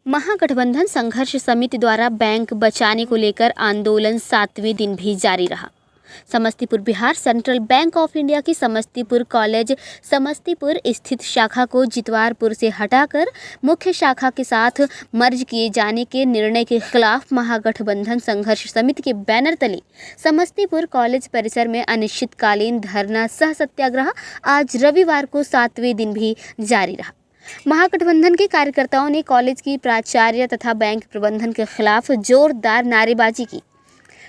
महागठबंधन संघर्ष समिति द्वारा बैंक बचाने को लेकर आंदोलन 7वें दिन भी जारी रहा। Samastipur Bihar central bank of India की समस्तीपुर कॉलेज समस्तीपुर स्थित शाखा को जितवारपुर से हटाकर मुख्य शाखा के साथ मर्ज किए जाने के निर्णय के खिलाफ महागठबंधन संघर्ष समिति के बैनर तले समस्तीपुर कॉलेज परिसर में अनिश्चितकालीन धरना सह सत्याग्रह आज रविवार को 7वें दिन भी जारी रहा। महागठबंधन के कार्यकर्ताओं ने कॉलेज की प्राचार्य तथा बैंक प्रबंधन के खिलाफ जोरदार नारेबाजी की।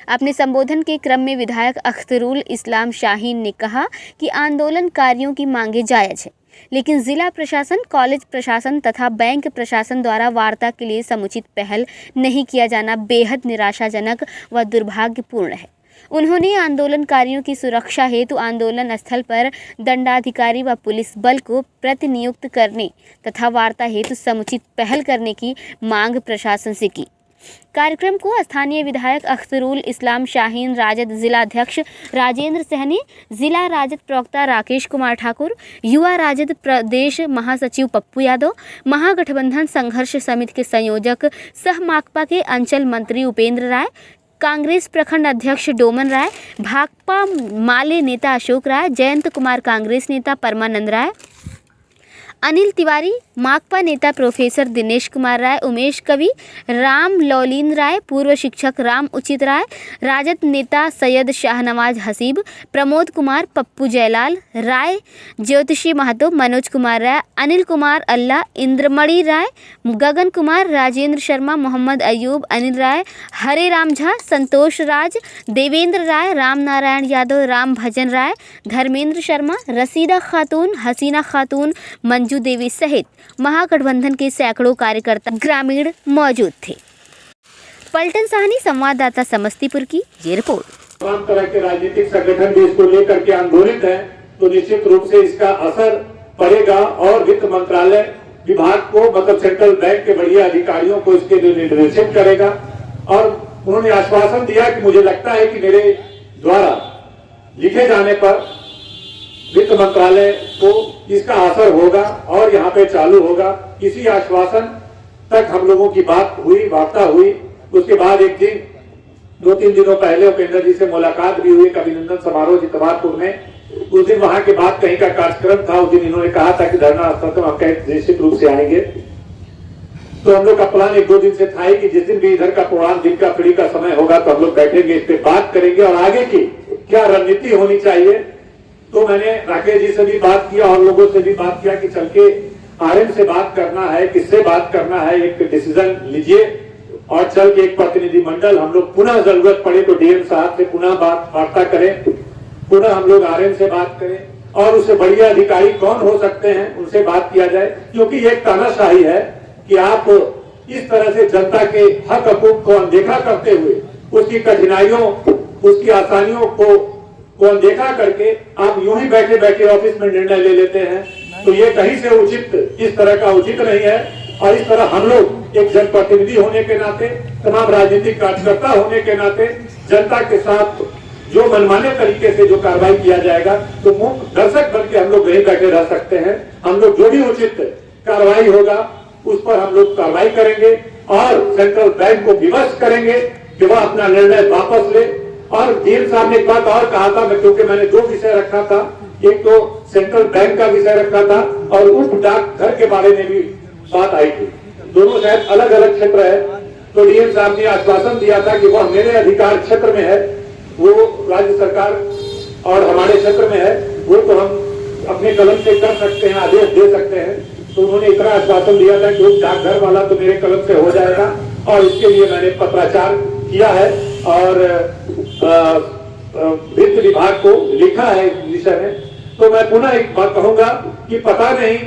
अपने संबोधन के क्रम में विधायक अख्तरुल इस्लाम शाहीन ने कहा कि आंदोलनकारियों की मांगे जायज है, लेकिन जिला प्रशासन, कॉलेज प्रशासन तथा बैंक प्रशासन द्वारा वार्ता के लिए समुचित पहल नहीं किया जाना बेहद निराशाजनक व दुर्भाग्यपूर्ण है। उन्होंने आंदोलनकारियों की सुरक्षा हेतु आंदोलन स्थल पर दंडाधिकारी व पुलिस बल को प्रतिनियुक्त करने तथा वार्ता हेतु समुचित पहल करने की मांग प्रशासन से की। कार्यक्रम को स्थानीय विधायक अख्तरुल इस्लाम शाहीन, राजद जिला अध्यक्ष राजेंद्र सहनी, जिला राजद प्रवक्ता राकेश कुमार ठाकुर, युवा राजद प्रदेश महासचिव पप्पू यादव, महागठबंधन संघर्ष समिति के संयोजक सह माकपा के अंचल मंत्री उपेंद्र राय, कांग्रेस प्रखंड अध्यक्ष डोमन राय, भाकपा माले नेता अशोक राय, जयंत कुमार कांग्रेस नेता परमानंद राय, अनिल तिवारी, माकपा नेता प्रोफेसर दिनेश कुमार राय, उमेश कवि, राम लौलीन राय, पूर्व शिक्षक राम उचित राय, राजद नेता सैयद शाहनवाज हसीब, प्रमोद कुमार, पप्पू जयलाल राय, ज्योतिषी महतो, मनोज कुमार राय, अनिल कुमार अल्लाह, इंद्रमणि राय, गगन कुमार, राजेंद्र शर्मा, मोहम्मद अयूब, अनिल राय, हरे राम झा, संतोष राज, देवेंद्र राय, राम नारायण यादव, राम भजन राय, धर्मेंद्र शर्मा, रसीदा खातून, हसीना खातून, मंजू देवी सहित महागठबंधन के सैकड़ों कार्यकर्ता ग्रामीण मौजूद थे। पलटन साहनी, संवाददाता, समस्तीपुर की ये रिपोर्ट। तमाम तरह के राजनीतिक संगठन भी इसको लेकर के आंदोलित हैं, तो निश्चित रूप से इसका असर पड़ेगा और वित्त मंत्रालय विभाग को, मतलब सेंट्रल बैंक के बढ़िया अधिकारियों को इसके लिए निर्देशित करेगा। और उन्होंने आश्वासन दिया कि मुझे लगता है कि मेरे द्वारा लिखे जाने पर वित्त मंत्रालय को इसका असर होगा और यहाँ पे चालू होगा। इसी आश्वासन तक हम लोगों की बात हुई, वार्ता हुई। उसके बाद एक दिन 2-3 दिनों पहले उपेंद्र जी से मुलाकात भी हुई, अभिनंदन समारोह जितवारपुर में। उस दिन वहां के बाद कहीं का कार्यक्रम था। उस दिन इन्होंने कहा था कि धरना स्थल पर हम निश्चित रूप से आएंगे। तो हम लोग का प्लान 1-2 दिन से था कि जिस दिन भी इधर का प्रोग्राम, दिन का फ्री का समय होगा तो हम लोग बैठेंगे, इस पे बात करेंगे और आगे की क्या रणनीति होनी चाहिए। तो मैंने राकेश जी से भी बात किया और लोगों से भी बात किया कि चल के आरएम से बात करना है, किससे बात करना है, एक डिसीजन लीजिए और चल के एक प्रतिनिधिमंडल हम लोग पुनः जरूरत पड़े तो डीएम साहब से पुनः वार्ता करें, पुनः हम लोग आरएम से बात करें और उससे बढ़िया अधिकारी कौन हो सकते हैं उनसे बात किया जाए। क्योंकि ये एक तानाशाही है कि आप इस तरह से जनता के हक हकूक को अनदेखा करते हुए, उसकी कठिनाइयों, उसकी आसानियों को अनदेखा करके आप यूं ही बैठे बैठे ऑफिस में निर्णय ले लेते हैं। तो ये कहीं से उचित, इस तरह का उचित नहीं है। और इस तरह हम लोग एक जनप्रतिनिधि होने के नाते, तमाम राजनीतिक कार्यकर्ता होने के नाते, जनता के साथ जो मनमाने तरीके से जो कार्रवाई किया जाएगा तो मूक दर्शक बन के हम लोग नहीं बैठे रह सकते हैं। हम लोग जो भी उचित कार्रवाई होगा उस पर हम लोग कार्रवाई करेंगे और सेंट्रल बैंक को विवश करेंगे कि वह अपना निर्णय वापस ले। और डीएम साहब ने एक बात और कहा था, क्योंकि मैंने 2 विषय रखा था, एक तो सेंट्रल बैंक का विषय रखा था और उप डाकघर के बारे में भी बात आई थी। दोनों शायद अलग अलग क्षेत्र है। तो डीएम साहब ने आश्वासन दिया था कि वह मेरे अधिकार क्षेत्र में है, वो राज्य सरकार और हमारे क्षेत्र में है, वो तो हम अपने कलम से कर सकते हैं, आदेश दे सकते हैं। तो उन्होंने इतना आश्वासन दिया था कि उप डाकघर वाला तो मेरे कलम से हो जाएगा और इसके लिए मैंने पत्राचार किया है और वित्त विभाग को लिखा है इस विषय में। तो मैं पुनः एक बात कहूंगा कि पता नहीं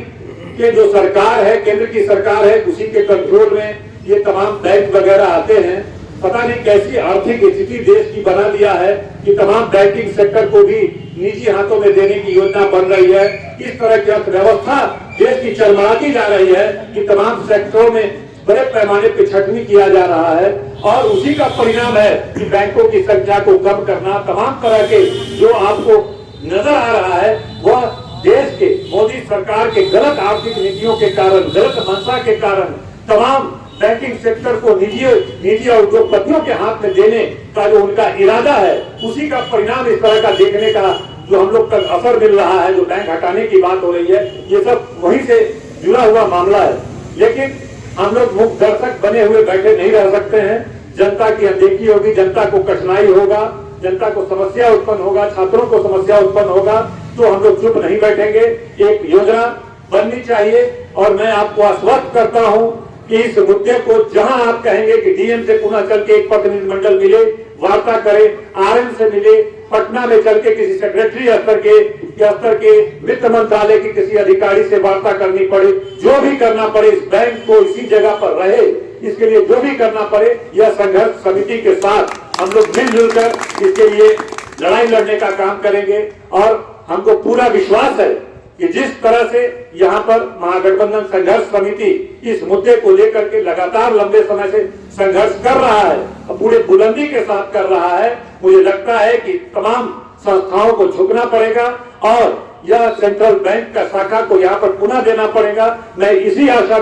कि जो सरकार है, केंद्र की सरकार है, उसी के कंट्रोल में ये तमाम बैंक वगैरह आते हैं। पता नहीं कैसी आर्थिक स्थिति देश की बना दिया है कि तमाम बैंकिंग सेक्टर को भी निजी हाथों में देने की योजना बन रही है। इस तरह की अर्थव्यवस्था देश की चरमराती जा रही है कि तमाम सेक्टरों में बड़े पैमाने पर छटनी किया जा रहा है और उसी का परिणाम है कि बैंकों की संख्या को कम करना, तमाम तरह के जो आपको नजर आ रहा है वह देश के मोदी सरकार के गलत आर्थिक नीतियों के कारण, गलत मंशा के कारण तमाम बैंकिंग सेक्टर को निजी और उद्योगपतियों के हाथ में देने का जो उनका इरादा है, उसी का परिणाम इस तरह का देखने का जो हम लोग तक असर मिल रहा है। जो बैंक हटाने की बात हो रही है, ये सब वहीं से जुड़ा हुआ मामला है। लेकिन हम लोग मुख्य दर्शक बने हुए बैठे नहीं रह सकते हैं। जनता की अनदेखी होगी, जनता को कठिनाई होगा, जनता को समस्या उत्पन्न होगा, छात्रों को समस्या उत्पन्न होगा, तो हम लोग चुप नहीं बैठेंगे। एक योजना बननी चाहिए और मैं आपको आश्वस्त करता हूं कि इस मुद्दे को जहां आप कहेंगे कि डीएम से पुनः चल के एक प्रतिनिधिमंडल मिले, वार्ता करे, आरएम से मिले, पटना में चल के किसी सेक्रेटरी स्तर के वित्त मंत्रालय के किसी अधिकारी से वार्ता करनी पड़े, जो भी करना पड़े, इस बैंक को इसी जगह पर रहे, इसके लिए जो भी करना पड़े, यह संघर्ष समिति के साथ हम लोग मिलजुल कर इसके लिए लड़ाई लड़ने का काम करेंगे। और हमको पूरा विश्वास है कि जिस तरह से यहाँ पर महागठबंधन संघर्ष समिति इस मुद्दे को लेकर के लगातार लंबे समय से संघर्ष कर रहा है और पूरे बुलंदी के साथ कर रहा है, मुझे लगता है कि तमाम संस्थाओं को झुकना पड़ेगा और यह सेंट्रल बैंक का शाखा को यहाँ पर पुनः देना पड़ेगा। मैं इसी आशा